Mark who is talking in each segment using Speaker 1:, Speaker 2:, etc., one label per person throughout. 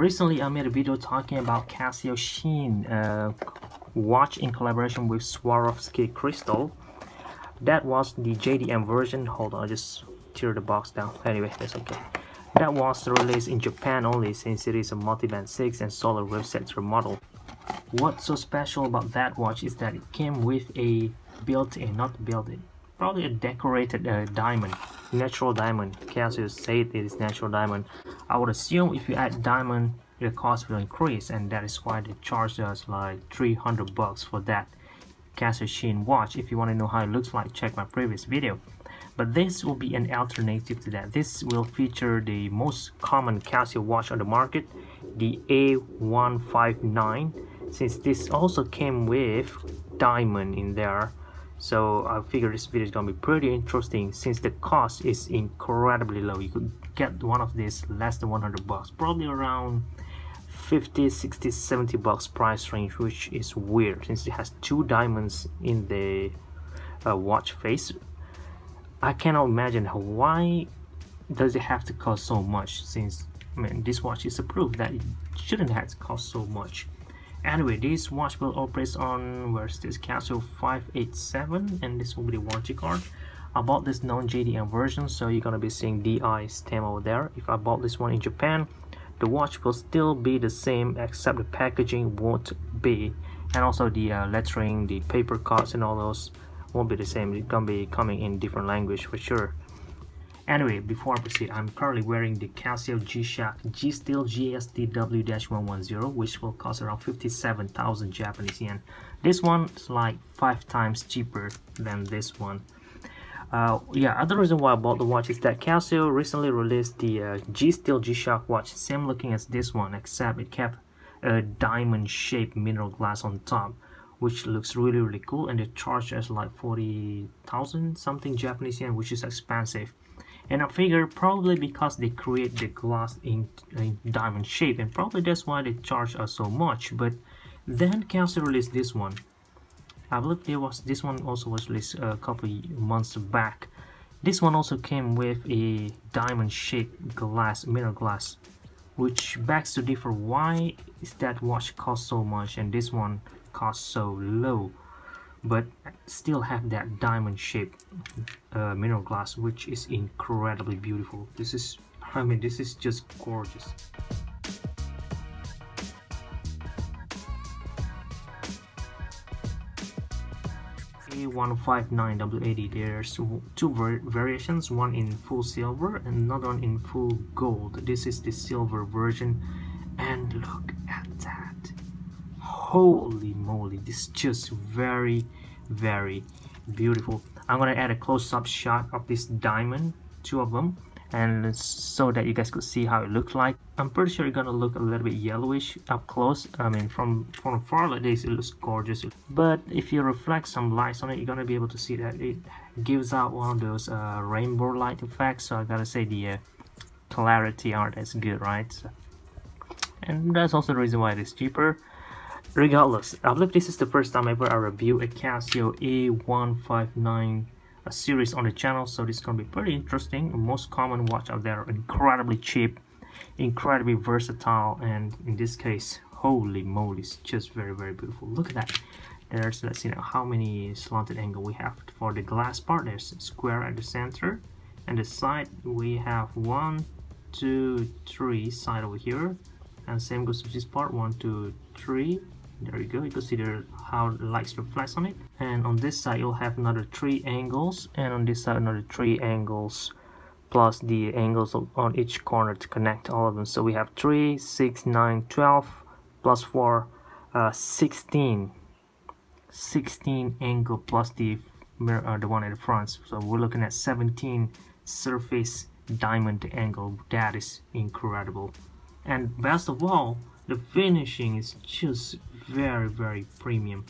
Speaker 1: Recently I made a video talking about Casio Sheen watch in collaboration with Swarovski crystal. That was the JDM version. Hold on, I just tear the box down. Anyway, that's okay. That was released in Japan only, since it is a multiband 6 and solar wave sensor model. What's so special about that watch is that it came with a built-in, not built-in, probably a decorated diamond, natural diamond. Casio said it is natural diamond. I would assume if you add diamond, the cost will increase, and that is why they charge us like $300 for that Casio Sheen watch. If you want to know how it looks like, check my previous video. But this will be an alternative to that. This will feature the most common Casio watch on the market, the A-159, since this also came with diamond in there. So I figure this video is gonna be pretty interesting, since the cost is incredibly low. You could get one of these less than $100, probably around 50, 60, 70 bucks price range, which is weird since it has two diamonds in the watch face. I cannot imagine why does it have to cost so much, since this watch is a proof that it shouldn't have to cost so much. Anyway, this watch will operate on, where's this, Casio 587, and this will be the warranty card. I bought this non-JDM version, so you're gonna be seeing DI stamp over there. If I bought this one in Japan, the watch will still be the same, except the packaging won't be, and also the lettering, the paper cards and all those won't be the same. It's gonna be coming in different language for sure. Anyway, before I proceed, I'm currently wearing the Casio G-Shock G-Steel GSTW-110, which will cost around 57,000 Japanese yen. This one is like 5 times cheaper than this one. Yeah, other reason why I bought the watch is that Casio recently released the G-Steel G-Shock watch, same looking as this one, except it kept a diamond-shaped mineral glass on top, which looks really cool, and they charge us like 40,000 something Japanese yen, which is expensive. And I figure probably because they create the glass in diamond shape, and probably that's why they charge us so much. But then Casio released this one. I believe this one also was released a couple months back. This one also came with a diamond shaped glass, mineral glass, which begs to differ why is that watch cost so much and this one cost so low, but still have that diamond shaped mineral glass, which is incredibly beautiful. This is, this is just gorgeous. A-159WAD, there's two variations, one in full silver and another one in full gold. This is the silver version, and look at that. Holy moly, this is just very beautiful. I'm gonna add a close-up shot of this diamond, two of them, and so that you guys could see how it looks like. I'm pretty sure it's gonna look a little bit yellowish up close. From far like this, it looks gorgeous, but if you reflect some lights on it, you're gonna be able to see that it gives out one of those rainbow light effects. So I gotta say the clarity aren't as good, right? And that's also the reason why it is cheaper. Regardless, I believe this is the first time ever I review a Casio A-159 series on the channel, so this is gonna be pretty interesting. The most common watch out there, incredibly cheap, incredibly versatile, and in this case, holy moly, it's just very beautiful. Look at that. There's, let's see now how many slanted angle we have. For the glass part, there's a square at the center, and the side we have 1, 2, 3 side over here, and same goes to this part, 1, 2, 3. There you go, you can see there how the lights reflects on it. And on this side you'll have another 3 angles, and on this side another 3 angles, plus the angles on each corner to connect all of them. So we have 3, 6, 9, 12 plus 4, 16 angle, plus the mirror, the one at the front. So we're looking at 17 surface diamond angle. That is incredible. And best of all, the finishing is just very premium.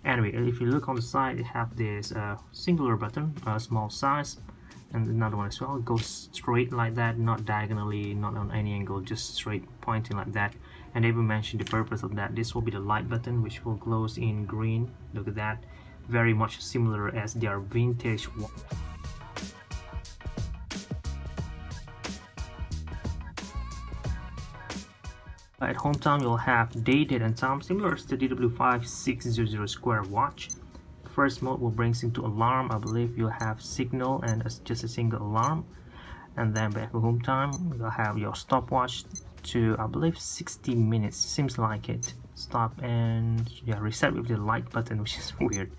Speaker 1: Anyway, if you look on the side, you have this singular button, small size, and another one as well. It goes straight like that, not diagonally, not on any angle, just straight pointing like that. And they even mentioned the purpose of that. This will be the light button, which will glow in green. Look at that, very much similar as their vintage At hometown, you'll have day, date, and time, similar to the DW5600 square watch. First mode will bring into alarm. I believe you'll have signal and just a single alarm. And then back to home time, you'll have your stopwatch to, I believe, 60 minutes. Seems like it. Stop and yeah, reset with the light button, which is weird.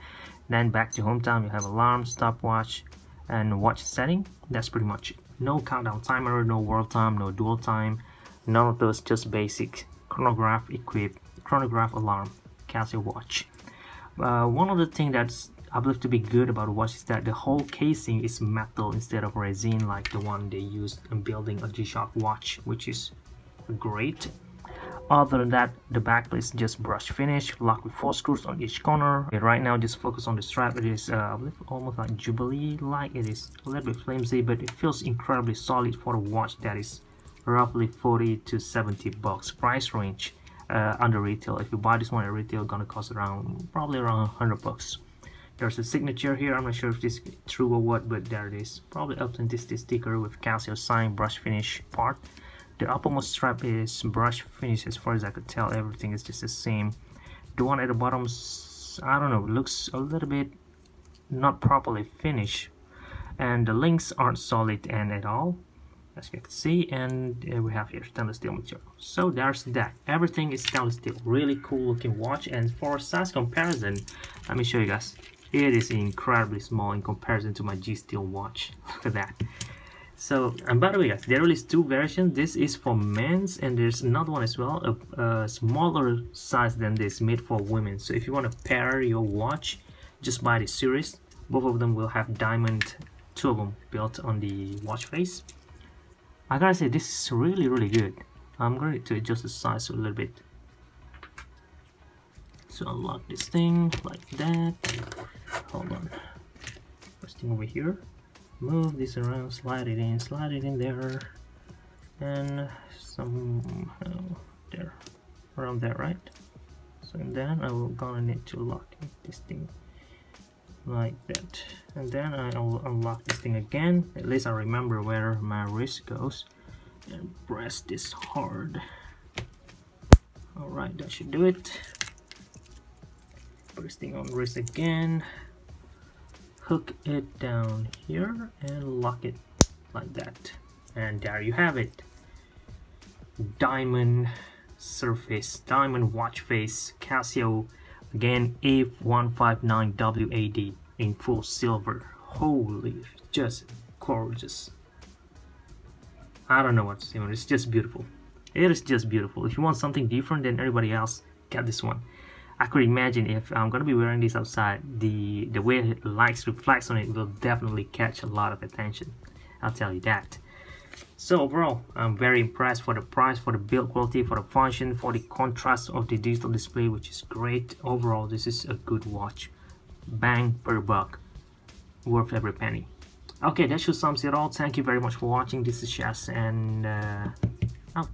Speaker 1: Then back to home time, you have alarm, stopwatch, and watch setting. That's pretty much it. No countdown timer, no world time, no dual time. None of those, just basic chronograph equipped, chronograph alarm, Casio watch. One of the things that's I believe to be good about the watch is that the whole casing is metal instead of resin like the one they used in building a G-Shock watch, which is great. Other than that, the back plate is just brush finish, locked with 4 screws on each corner. Right now, just focus on the strap. It is I believe almost like Jubilee-like. It is a little bit flimsy, but it feels incredibly solid for a watch that is roughly 40 to 70 bucks price range under retail. If you buy this one at retail, gonna cost around probably around 100 bucks. There's a signature here. I'm not sure if this is true or what, but there it is. Probably authenticity sticker with Casio sign, brush finish part. The uppermost strap is brush finish as far as I could tell. Everything is just the same. The one at the bottom, I don't know, looks a little bit not properly finished, and the links aren't solid at all, as you can see. And we have here stainless steel material. So there's that. Everything is stainless steel. Really cool looking watch. And for size comparison, let me show you guys. It is incredibly small in comparison to my G-Steel watch. Look at that. So, and by the way guys, there are released 2 versions. This is for men's and there's another one as well, a smaller size than this, made for women. So if you want to pair your watch, just buy this series. Both of them will have diamond, 2 of them built on the watch face. I gotta say, this is really good. I'm going to adjust the size a little bit. So unlock this thing like that. Hold on. First thing over here. Move this around, slide it in there, and somehow there, around there, right? So then I will gonna need to lock this thing like that, and then I will unlock this thing again. At least I remember where my wrist goes, and press this hard. All right, that should do it. Put this thing on wrist again. Hook it down here and lock it like that, and there you have it. Diamond surface, diamond watch face, Casio, again A-159WAD in full silver. Holy, just gorgeous. I don't know what to say, it's just beautiful. It is just beautiful. If you want something different than everybody else, get this one. I could imagine if I'm gonna be wearing this outside, the way it reflects on it will definitely catch a lot of attention. I'll tell you that. So overall, I'm very impressed for the price, for the build quality, for the function, for the contrast of the digital display, which is great. Overall, this is a good watch. Bang per buck, worth every penny. Okay, that should sums it all. Thank you very much for watching. This is Shaz, and out.